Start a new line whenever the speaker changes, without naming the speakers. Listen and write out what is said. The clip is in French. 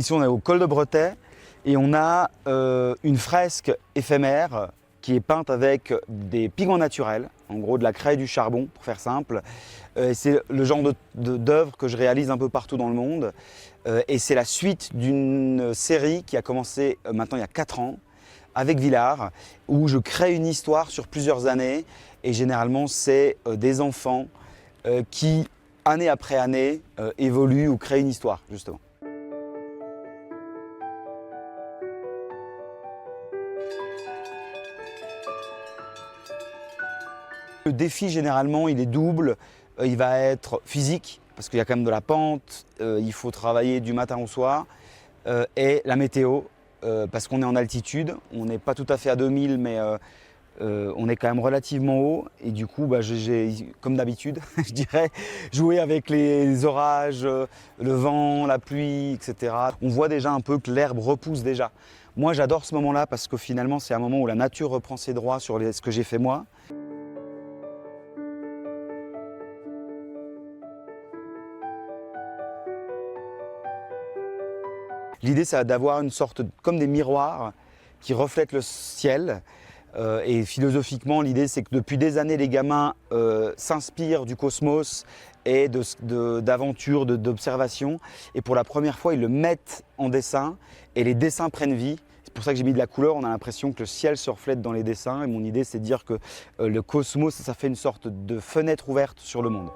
Ici, on est au col de Bretay et on a une fresque éphémère qui est peinte avec des pigments naturels, en gros de la craie et du charbon, pour faire simple. C'est le genre d'œuvre que je réalise un peu partout dans le monde. Et c'est la suite d'une série qui a commencé maintenant il y a 4 ans, avec Villars, où je crée une histoire sur plusieurs années. Et généralement, c'est des enfants qui, année après année, évoluent ou créent une histoire, justement. Le défi, généralement, il est double. Il va être physique, parce qu'il y a quand même de la pente, il faut travailler du matin au soir, et la météo, parce qu'on est en altitude. On n'est pas tout à fait à 2000, mais on est quand même relativement haut. Et du coup, j'ai, comme d'habitude, je dirais, joué avec les orages, le vent, la pluie, etc. On voit déjà un peu que l'herbe repousse déjà. Moi, j'adore ce moment-là, parce que finalement, c'est un moment où la nature reprend ses droits sur ce que j'ai fait moi. L'idée, c'est d'avoir une sorte, comme des miroirs qui reflètent le ciel. Et philosophiquement, l'idée, c'est que depuis des années, les gamins s'inspirent du cosmos et d'aventures, d'observations. Et pour la première fois, ils le mettent en dessin et les dessins prennent vie. C'est pour ça que j'ai mis de la couleur. On a l'impression que le ciel se reflète dans les dessins. Et mon idée, c'est de dire que le cosmos, ça fait une sorte de fenêtre ouverte sur le monde.